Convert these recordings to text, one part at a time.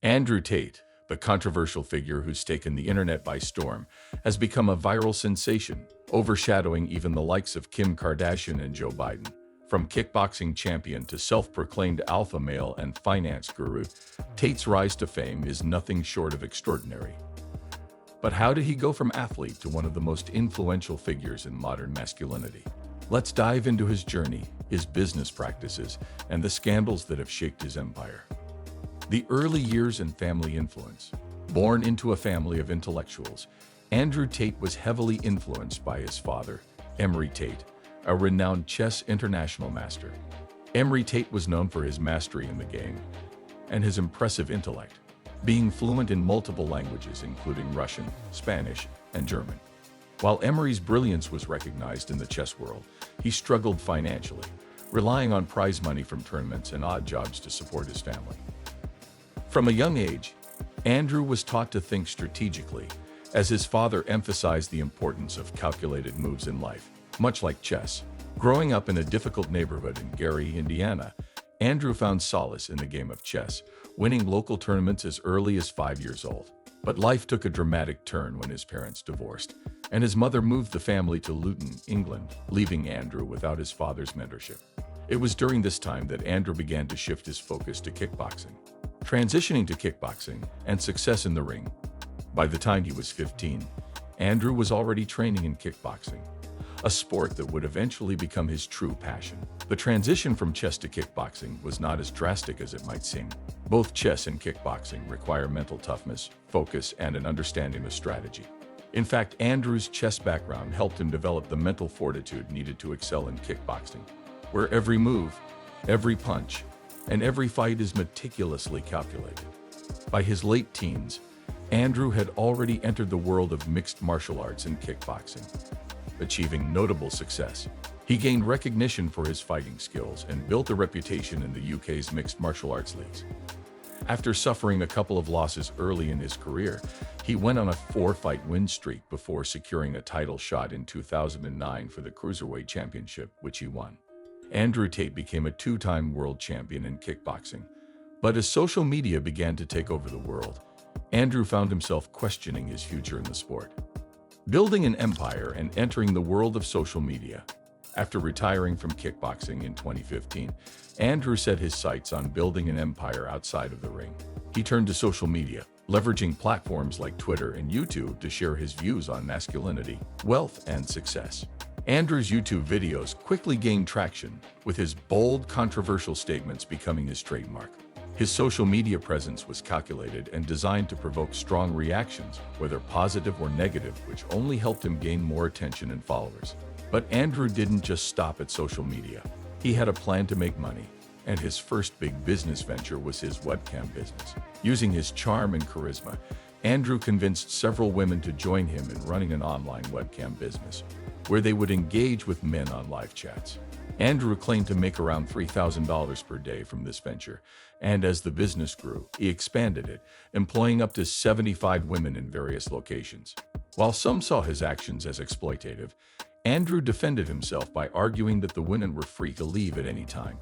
Andrew Tate, the controversial figure who's taken the internet by storm, has become a viral sensation, overshadowing even the likes of Kim Kardashian and Joe Biden. From kickboxing champion to self-proclaimed alpha male and finance guru, Tate's rise to fame is nothing short of extraordinary. But how did he go from athlete to one of the most influential figures in modern masculinity? Let's dive into his journey, his business practices, and the scandals that have shaped his empire. The early years and family influence. Born into a family of intellectuals, Andrew Tate was heavily influenced by his father, Emery Tate, a renowned chess international master. Emery Tate was known for his mastery in the game and his impressive intellect, being fluent in multiple languages including Russian, Spanish, and German. While Emery's brilliance was recognized in the chess world, he struggled financially, relying on prize money from tournaments and odd jobs to support his family. From a young age, Andrew was taught to think strategically, as his father emphasized the importance of calculated moves in life, much like chess. Growing up in a difficult neighborhood in Gary, Indiana, Andrew found solace in the game of chess, winning local tournaments as early as 5 years old. But life took a dramatic turn when his parents divorced, and his mother moved the family to Luton, England, leaving Andrew without his father's mentorship. It was during this time that Andrew began to shift his focus to kickboxing, transitioning to kickboxing and success in the ring. By the time he was 15, Andrew was already training in kickboxing, a sport that would eventually become his true passion. The transition from chess to kickboxing was not as drastic as it might seem. Both chess and kickboxing require mental toughness, focus, and an understanding of strategy. In fact, Andrew's chess background helped him develop the mental fortitude needed to excel in kickboxing, where every move, every punch, and every fight is meticulously calculated. By his late teens, Andrew had already entered the world of mixed martial arts and kickboxing, achieving notable success. He gained recognition for his fighting skills and built a reputation in the UK's mixed martial arts leagues. After suffering a couple of losses early in his career, he went on a 4-fight win streak before securing a title shot in 2009 for the Cruiserweight Championship, which he won. Andrew Tate became a 2-time world champion in kickboxing. But as social media began to take over the world, Andrew found himself questioning his future in the sport. Building an empire and entering the world of social media. After retiring from kickboxing in 2015, Andrew set his sights on building an empire outside of the ring. He turned to social media, leveraging platforms like Twitter and YouTube to share his views on masculinity, wealth, and success. Andrew's YouTube videos quickly gained traction, with his bold, controversial statements becoming his trademark. His social media presence was calculated and designed to provoke strong reactions, whether positive or negative, which only helped him gain more attention and followers. But Andrew didn't just stop at social media. He had a plan to make money, and his first big business venture was his webcam business. Using his charm and charisma, Andrew convinced several women to join him in running an online webcam business, where they would engage with men on live chats. Andrew claimed to make around $3,000 per day from this venture, and as the business grew, he expanded it, employing up to 75 women in various locations. While some saw his actions as exploitative, Andrew defended himself by arguing that the women were free to leave at any time,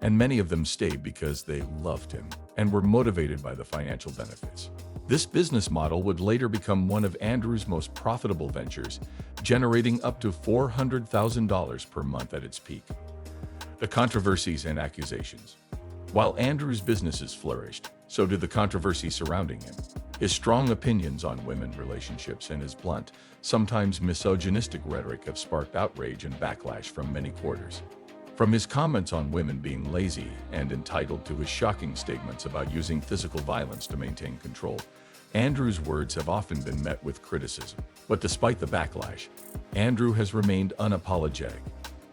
and many of them stayed because they loved him and were motivated by the financial benefits. This business model would later become one of Andrew's most profitable ventures, generating up to $400,000 per month at its peak. The controversies and accusations. While Andrew's businesses flourished, so did the controversy surrounding him. His strong opinions on women relationships and his blunt, sometimes misogynistic rhetoric have sparked outrage and backlash from many quarters. From his comments on women being lazy and entitled to his shocking statements about using physical violence to maintain control, Andrew's words have often been met with criticism. But despite the backlash, Andrew has remained unapologetic.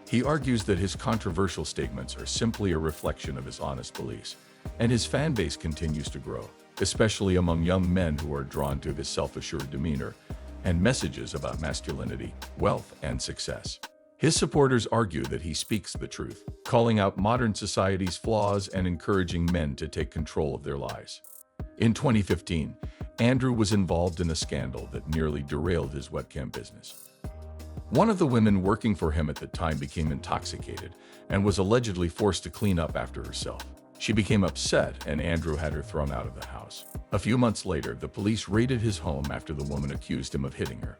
He argues that his controversial statements are simply a reflection of his honest beliefs, and his fan base continues to grow, especially among young men who are drawn to his self-assured demeanor and messages about masculinity, wealth, and success. His supporters argue that he speaks the truth, calling out modern society's flaws and encouraging men to take control of their lives. In 2015, Andrew was involved in a scandal that nearly derailed his webcam business. One of the women working for him at the time became intoxicated and was allegedly forced to clean up after herself. She became upset and Andrew had her thrown out of the house. A few months later, the police raided his home after the woman accused him of hitting her.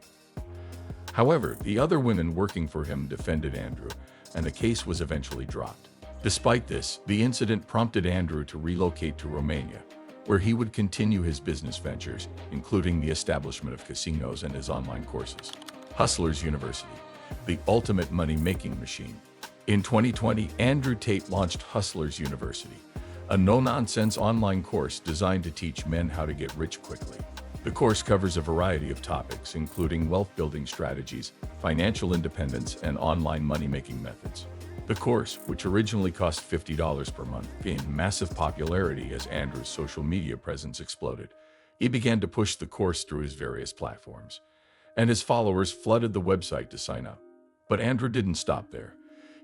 However, the other women working for him defended Andrew, and the case was eventually dropped. Despite this, the incident prompted Andrew to relocate to Romania, where he would continue his business ventures, including the establishment of casinos and his online courses. Hustlers University, the ultimate money-making machine. In 2020, Andrew Tate launched Hustlers University, a no-nonsense online course designed to teach men how to get rich quickly. The course covers a variety of topics, including wealth-building strategies, financial independence, and online money-making methods. The course, which originally cost $50 per month, gained massive popularity as Andrew's social media presence exploded. He began to push the course through his various platforms, and his followers flooded the website to sign up. But Andrew didn't stop there.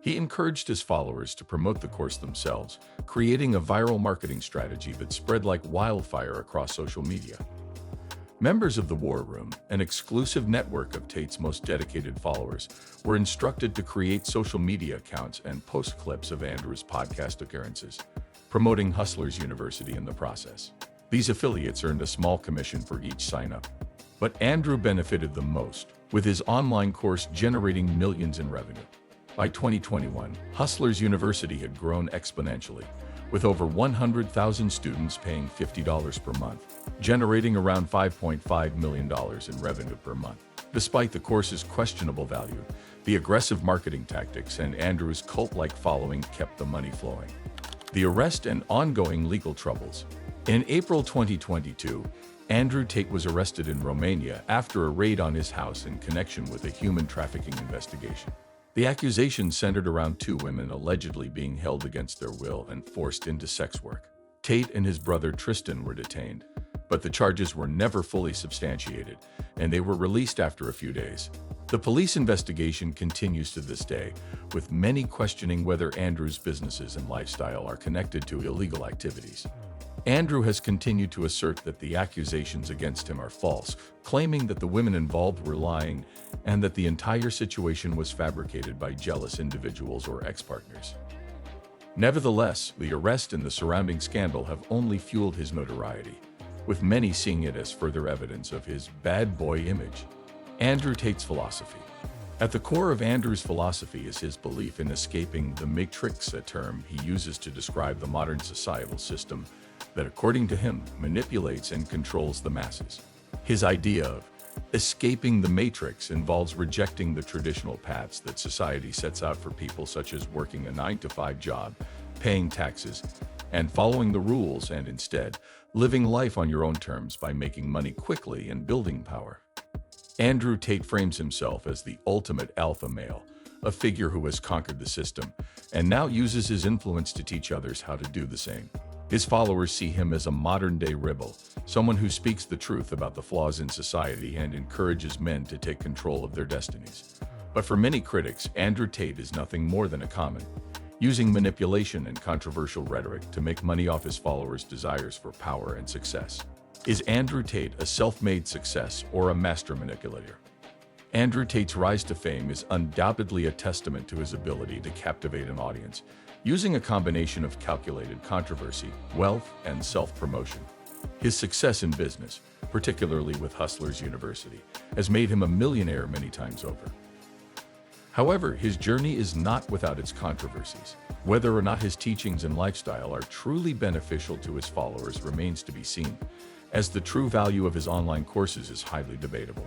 He encouraged his followers to promote the course themselves, creating a viral marketing strategy that spread like wildfire across social media. Members of the War Room, an exclusive network of Tate's most dedicated followers, were instructed to create social media accounts and post clips of Andrew's podcast appearances, promoting Hustlers University in the process. These affiliates earned a small commission for each sign-up. But Andrew benefited the most, with his online course generating millions in revenue. By 2021, Hustlers University had grown exponentially, with over 100,000 students paying $50 per month, generating around $5.5 million in revenue per month. Despite the course's questionable value, the aggressive marketing tactics and Andrew's cult-like following kept the money flowing. The arrest and ongoing legal troubles. In April 2022, Andrew Tate was arrested in Romania after a raid on his house in connection with a human trafficking investigation. The accusation centered around two women allegedly being held against their will and forced into sex work. Tate and his brother Tristan were detained, but the charges were never fully substantiated, and they were released after a few days. The police investigation continues to this day, with many questioning whether Andrew's businesses and lifestyle are connected to illegal activities. Andrew has continued to assert that the accusations against him are false, claiming that the women involved were lying and that the entire situation was fabricated by jealous individuals or ex-partners. Nevertheless, the arrest and the surrounding scandal have only fueled his notoriety, with many seeing it as further evidence of his bad boy image. Andrew Tate's philosophy. At the core of Andrew's philosophy is his belief in escaping the matrix, a term he uses to describe the modern societal system that, according to him, manipulates and controls the masses. His idea of escaping the matrix involves rejecting the traditional paths that society sets out for people, such as working a 9-to-5 job, paying taxes, and following the rules, and instead living life on your own terms by making money quickly and building power. Andrew Tate frames himself as the ultimate alpha male, a figure who has conquered the system and now uses his influence to teach others how to do the same. His followers see him as a modern-day rebel, someone who speaks the truth about the flaws in society and encourages men to take control of their destinies. But for many critics, Andrew Tate is nothing more than a con, using manipulation and controversial rhetoric to make money off his followers' desires for power and success. Is Andrew Tate a self-made success or a master manipulator? Andrew Tate's rise to fame is undoubtedly a testament to his ability to captivate an audience, using a combination of calculated controversy, wealth, and self-promotion. His success in business, particularly with Hustlers University, has made him a millionaire many times over. However, his journey is not without its controversies. Whether or not his teachings and lifestyle are truly beneficial to his followers remains to be seen, as the true value of his online courses is highly debatable.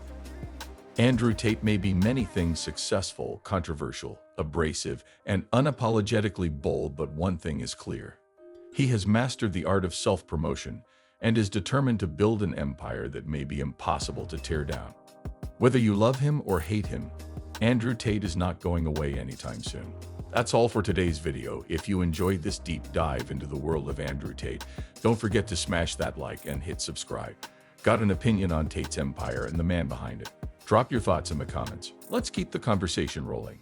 Andrew Tate may be many things: successful, controversial, abrasive, and unapologetically bold, but one thing is clear. He has mastered the art of self-promotion and is determined to build an empire that may be impossible to tear down. Whether you love him or hate him, Andrew Tate is not going away anytime soon. That's all for today's video. If you enjoyed this deep dive into the world of Andrew Tate, don't forget to smash that like and hit subscribe. Got an opinion on Tate's empire and the man behind it? Drop your thoughts in the comments. Let's keep the conversation rolling.